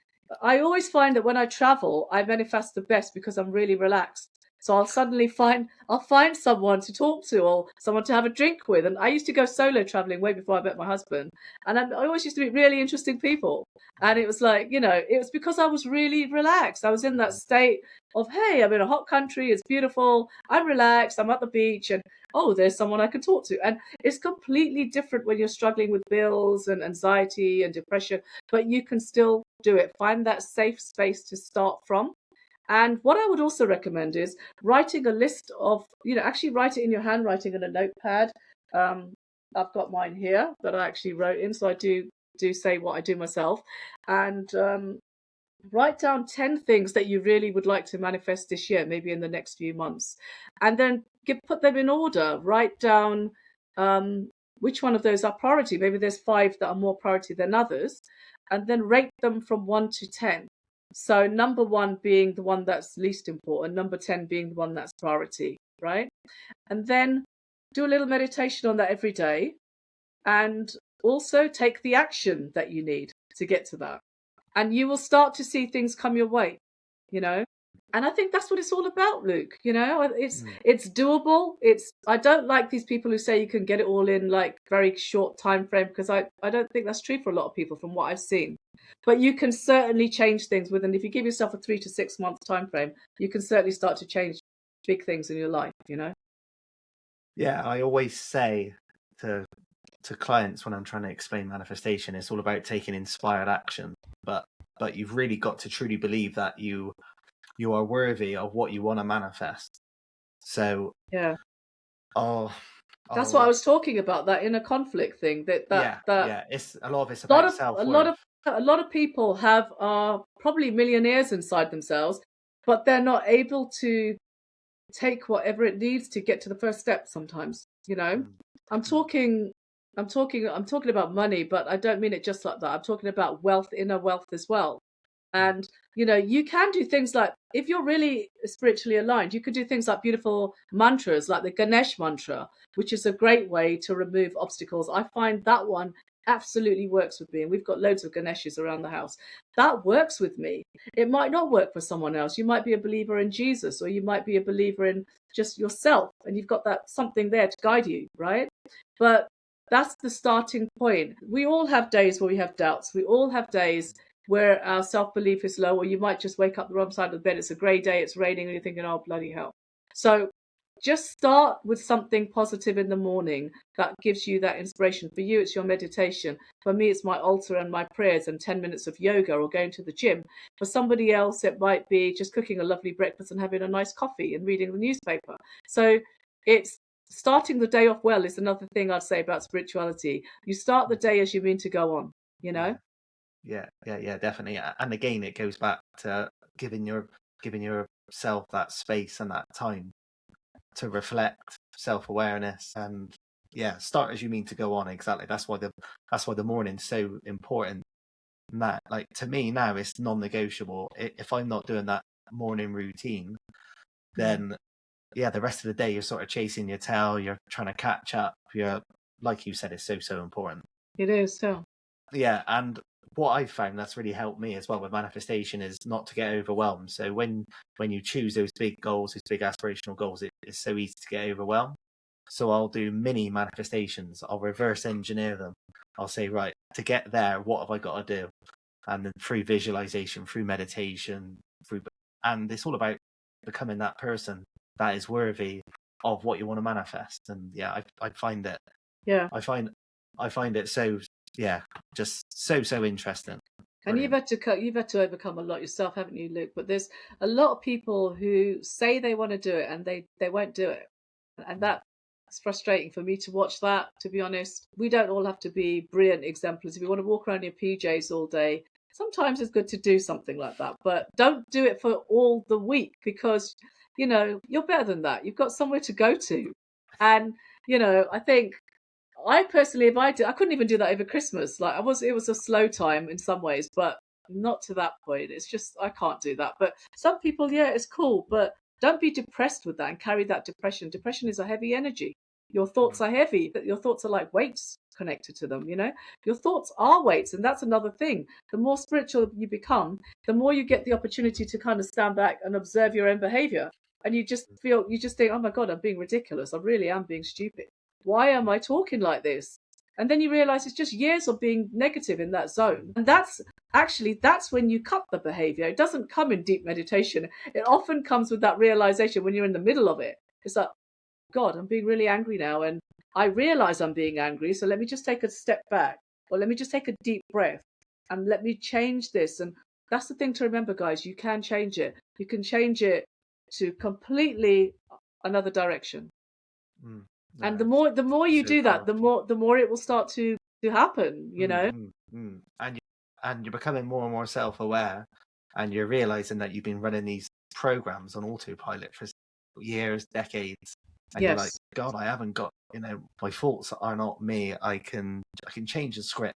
I always find that when I travel, I manifest the best because I'm really relaxed. So I'll find someone to talk to, or someone to have a drink with. And I used to go solo traveling way before I met my husband. And I always used to meet really interesting people. And it was like, it was because I was really relaxed. I was in that state of, hey, I'm in a hot country. It's beautiful. I'm relaxed. I'm at the beach, and oh, there's someone I can talk to. And it's completely different when you're struggling with bills and anxiety and depression, but you can still do it. Find that safe space to start from. And what I would also recommend is writing a list of, actually write it in your handwriting in a notepad. I've got mine here that I actually wrote in, so I do say what I do myself. And write down 10 things that you really would like to manifest this year, maybe in the next few months. And then put them in order. Write down which one of those are priority. Maybe there's 5 that are more priority than others. And then rate them from 1 to 10. So number 1 being the one that's least important, number 10 being the one that's priority, right? And then do a little meditation on that every day, and also take the action that you need to get to that. And you will start to see things come your way, And I think that's what it's all about, Luke. It's doable. I don't like these people who say you can get it all in like very short time frame, because I don't think that's true for a lot of people from what I've seen. But you can certainly change things within, if you give yourself a 3 to 6 month time frame, you can certainly start to change big things in your life, Yeah, I always say to clients when I'm trying to explain manifestation, it's all about taking inspired action. But you've really got to truly believe that you are worthy of what you want to manifest. So yeah, that's what I was talking about, that inner conflict thing. It's a lot of it's about self-worth. A lot of people are probably millionaires inside themselves, but they're not able to take whatever it needs to get to the first step sometimes. I'm talking about money, but I don't mean it just like that. I'm talking about wealth, inner wealth as well. And you can do things like, if you're really spiritually aligned, you could do things like beautiful mantras, like the Ganesh mantra, which is a great way to remove obstacles. I find that one absolutely works with me, and we've got loads of Ganeshas around the house. That works with me. It might not work for someone else. You might be a believer in Jesus, or you might be a believer in just yourself, and you've got that something there to guide you, right? But that's the starting point. We all have days where we have doubts. We all have days where our self-belief is low, or you might just wake up the wrong side of the bed. It's a grey day, it's raining, and you're thinking, oh, bloody hell. So just start with something positive in the morning that gives you that inspiration. For you, it's your meditation. For me, it's my altar and my prayers and 10 minutes of yoga or going to the gym. For somebody else, it might be just cooking a lovely breakfast and having a nice coffee and reading the newspaper. So it's starting the day off well is another thing I'd say about spirituality. You start the day as you mean to go on, Yeah, definitely. And again, it goes back to giving yourself that space and that time to reflect, self-awareness, and start as you mean to go on. Exactly. That's why the morning's so important. And that, like, to me now, it's non-negotiable. If I'm not doing that morning routine, then the rest of the day you're sort of chasing your tail. You're trying to catch up. You're, like you said, it's so important. It is so. Yeah, and what I've found that's really helped me as well with manifestation is not to get overwhelmed. So when you choose those big goals, those big aspirational goals, it's so easy to get overwhelmed. So I'll do mini manifestations. I'll reverse engineer them. I'll say, right, to get there, what have I got to do? And then through visualization, through meditation, and it's all about becoming that person that is worthy of what you want to manifest. And I find it. Yeah. I find it so just so interesting. And Brilliant. you've had to overcome a lot yourself, haven't you, Luke? But there's a lot of people who say they want to do it and they won't do it. And Mm, that's frustrating for me to watch that, to be honest. We don't all have to be brilliant exemplars. If you want to walk around in your PJs all day, sometimes it's good to do something like that. But don't do it for all the week because, you're better than that. You've got somewhere to go to. And, I think I personally, if I did, I couldn't even do that over Christmas. Like it was a slow time in some ways, but not to that point. It's just I can't do that. But some people, yeah, it's cool. But don't be depressed with that and carry that depression. Depression is a heavy energy. Your thoughts mm, are heavy. Your thoughts are like weights connected to them. Your thoughts are weights, and that's another thing. The more spiritual you become, the more you get the opportunity to kind of stand back and observe your own behavior. And you just think, oh my God, I'm being ridiculous. I really am being stupid. Why am I talking like this? And then you realize it's just years of being negative in that zone. And that's when you cut the behavior. It doesn't come in deep meditation. It often comes with that realization when you're in the middle of it. It's like, God, I'm being really angry now. And I realize I'm being angry. So let me just take a step back, or let me just take a deep breath and let me change this. And that's the thing to remember, guys. You can change it. You can change it to completely another direction. mm. And No, the more you so do that, the powerful. more it will start to happen. And you're becoming more and more self-aware, and you're realizing that you've been running these programs on autopilot for years, decades, and you're like, Yes, God, I haven't got, my faults are not me. I can change the script,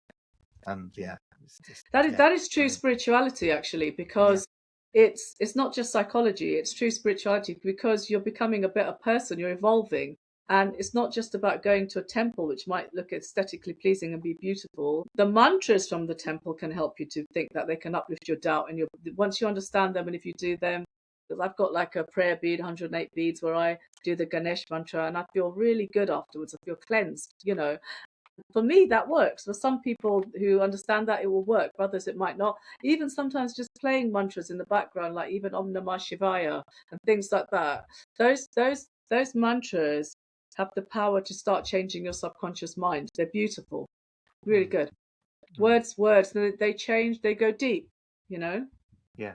and yeah, it's just that is true brilliant. spirituality actually, Yeah, because it's not just psychology. It's true spirituality because you're becoming a better person. You're evolving. And it's not just about going to a temple, which might look aesthetically pleasing and be beautiful. The mantras from the temple can help you to think that they can uplift your doubt. And once you understand them, and if you do them, because I've got like a prayer bead, 108 beads, where I do the Ganesh mantra, and I feel really good afterwards. I feel cleansed. For me, that works. For some people who understand that, it will work. For others, it might not. Even sometimes just playing mantras in the background, like even Om Namah Shivaya and things like that. Those mantras have the power to start changing your subconscious mind. They're beautiful, really mm, good. mm. Words. They change. They go deep. Yeah,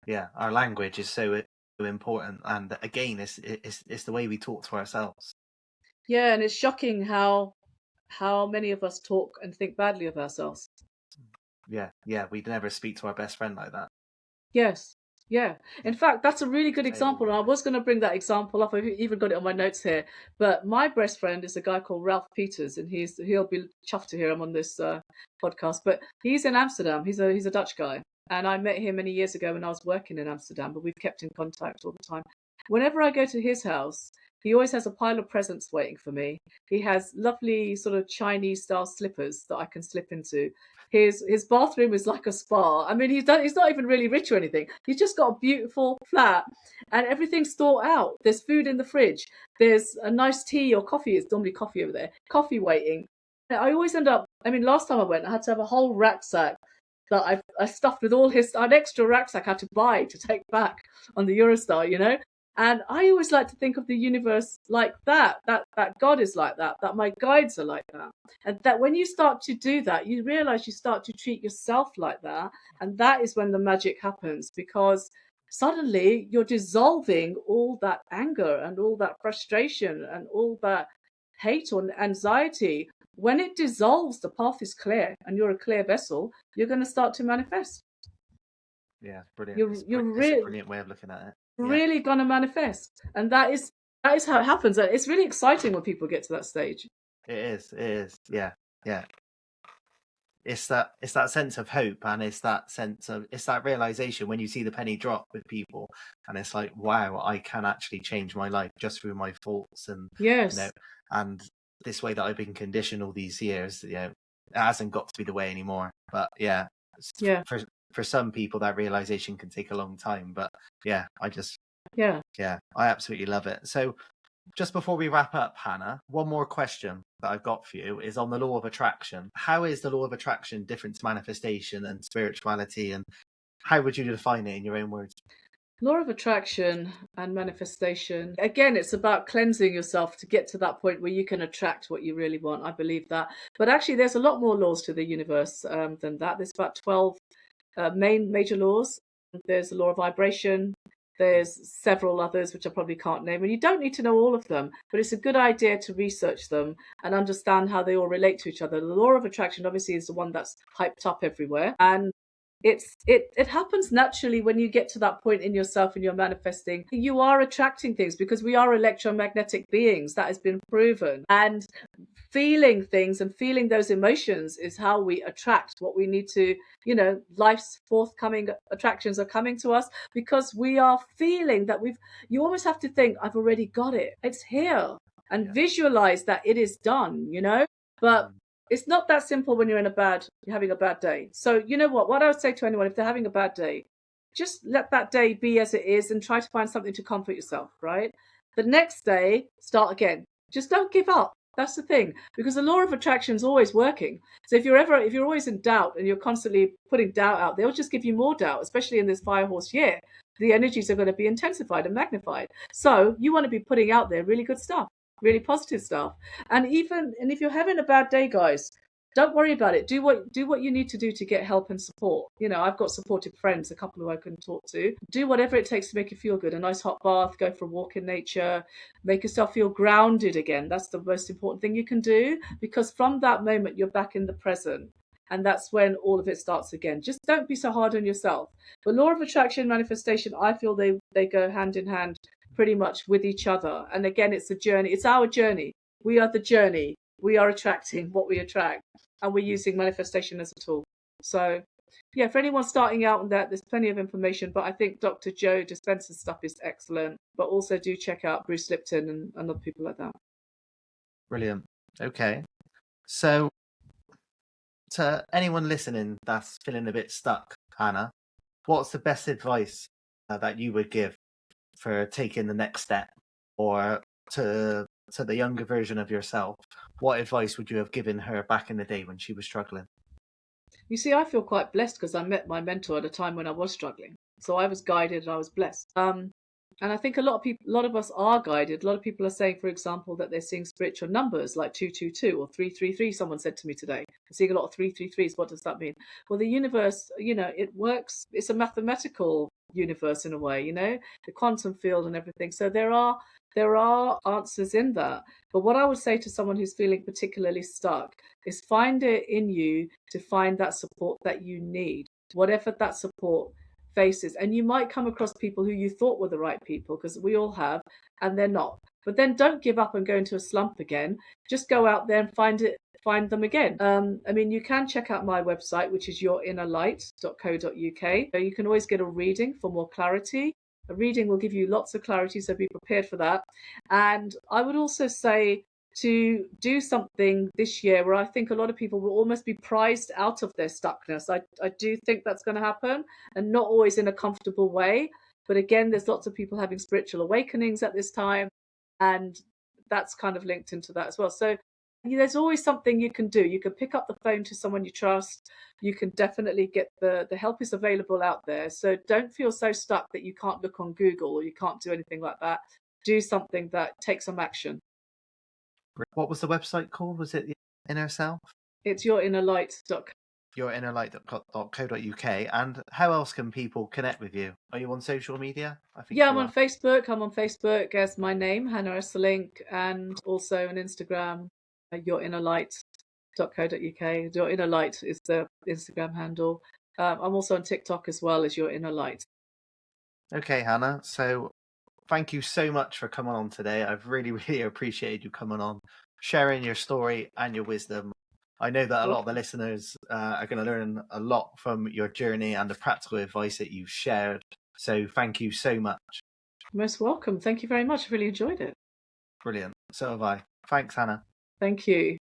yeah. Our language is so important, and again, it's the way we talk to ourselves. Yeah, and it's shocking how many of us talk and think badly of ourselves. Yeah, yeah. We'd never speak to our best friend like that. Yes. Yeah. In Yeah, fact, that's a really good say it example. all. And I was going to bring that example up. I've even got it on my notes here. But my best friend is a guy called Ralph Peters, and he'll be chuffed to hear him on this podcast. But he's in Amsterdam. He's a Dutch guy, and I met him many years ago when I was working in Amsterdam. But we've kept in contact all the time. Whenever I go to his house, he always has a pile of presents waiting for me. He has lovely sort of Chinese style slippers that I can slip into. His bathroom is like a spa. I mean, he's not even really rich or anything. He's just got a beautiful flat, and everything's thought out. There's food in the fridge. There's a nice tea or coffee. It's normally coffee over there. Coffee waiting. I always end up. I mean, last time I went, I had to have a whole rucksack that I stuffed with all an extra rucksack I had to buy to take back on the Eurostar. And I always like to think of the universe like that God is like that my guides are like that. And that when you start to do that, you realize you start to treat yourself like that. And that is when the magic happens, because suddenly you're dissolving all that anger and all that frustration and all that hate or anxiety. When it dissolves, the path is clear and you're a clear vessel, you're going to start to manifest. Yeah, brilliant. You're It's a really brilliant way of looking at it. Yeah, really gonna manifest, and that is how it happens. And it's really exciting when people get to that stage. it is. It is. Yeah, yeah. It's that sense of hope, and it's that realization when you see the penny drop with people, and it's like, wow, I can actually change my life just through my faults, and you know, Yes. and this way that I've been conditioned all these years, it hasn't got to be the way anymore. But yeah, Yeah. for some people that realization can take a long time. But yeah, Yeah. I absolutely love it. So just before we wrap up, Hannah, one more question that I've got for you is on the law of attraction. How is the law of attraction different to manifestation and spirituality, and how would you define it in your own words? Law of attraction and manifestation. Again, it's about cleansing yourself to get to that point where you can attract what you really want. I believe that. But actually, there's a lot more laws to the universe than that. There's about 12 major laws. There's the law of vibration. There's several others which I probably can't name, and you don't need to know all of them, but it's a good idea to research them and understand how they all relate to each other. The law of attraction obviously is the one that's hyped up everywhere, and it happens naturally when you get to that point in yourself and you're manifesting. You are attracting things because we are electromagnetic beings. That has been proven. And feeling things and feeling those emotions is how we attract what we need to, life's forthcoming attractions are coming to us because we are feeling that you almost have to think, I've already got it. It's here. And visualize that it is done, but it's not that simple when you're having a bad day. So you know what I would say to anyone, if they're having a bad day, just let that day be as it is and try to find something to comfort yourself, right? The next day, start again. Just don't give up. That's the thing, because the law of attraction is always working. So if you're always in doubt and you're constantly putting doubt out, they'll just give you more doubt, especially in this fire horse year. The energies are going to be intensified and magnified. So you want to be putting out there really good stuff, really positive stuff. And if you're having a bad day, guys, don't worry about it. Do what you need to do to get help and support. I've got supportive friends, a couple who I can talk to. Do whatever it takes to make you feel good. A nice hot bath, go for a walk in nature, make yourself feel grounded again. That's the most important thing you can do, because from that moment you're back in the present. And that's when all of it starts again. Just don't be so hard on yourself. But law of attraction, manifestation, I feel they go hand in hand pretty much with each other. And again, it's a journey. It's our journey. We are the journey. We are attracting what we attract, and we're using manifestation as a tool. So yeah, for anyone starting out on that, there's plenty of information, but I think Dr. Joe Dispenza's stuff is excellent. But also do check out Bruce Lipton and other people like that. Brilliant. Okay. So to anyone listening that's feeling a bit stuck, Hannah, what's the best advice that you would give for taking the next step, or to the younger version of yourself? What advice would you have given her back in the day when she was struggling? You see, I feel quite blessed because I met my mentor at a time when I was struggling. So I was guided and I was blessed. And I think a lot of us are guided. A lot of people are saying, for example, that they're seeing spiritual numbers like 222 or 333. Someone said to me today, I'm seeing a lot of 333s. What does that mean? Well, the universe, it works. It's a mathematical universe in a way, the quantum field and everything. So there are answers in that. But what I would say to someone who's feeling particularly stuck is find it in you to find that support that you need, whatever that support faces. And you might come across people who you thought were the right people, because we all have, and they're not. But then don't give up and go into a slump again. Just go out there and find them again. You can check out my website, which is yourinnerlight.co.uk. You can always get a reading for more clarity. A reading will give you lots of clarity, so be prepared for that. And I would also say to do something this year where I think a lot of people will almost be prized out of their stuckness. I do think that's going to happen, and not always in a comfortable way. But again, there's lots of people having spiritual awakenings at this time, and that's kind of linked into that as well. So there's always something you can do. You can pick up the phone to someone you trust. You can definitely get the help is available out there. So don't feel so stuck that you can't look on Google or you can't do anything like that. Do something that takes some action. What was the website called? Was it the Inner Self? It's yourinnerlight.co. Yourinnerlight.co.uk. And how else can people connect with you? Are you on social media? I'm on Facebook. I'm on Facebook as my name, Hannah Esselink, and also on Instagram, yourinnerlight.co.uk. Your Inner Light is the Instagram handle. I'm also on TikTok as well as Your Inner Light. Okay, Hannah. So thank you so much for coming on today. I've really, really appreciated you coming on, sharing your story and your wisdom. I know that a lot of the listeners are going to learn a lot from your journey and the practical advice that you've shared. So thank you so much. Most welcome. Thank you very much. I really enjoyed it. Brilliant. So have I. Thanks, Hannah. Thank you.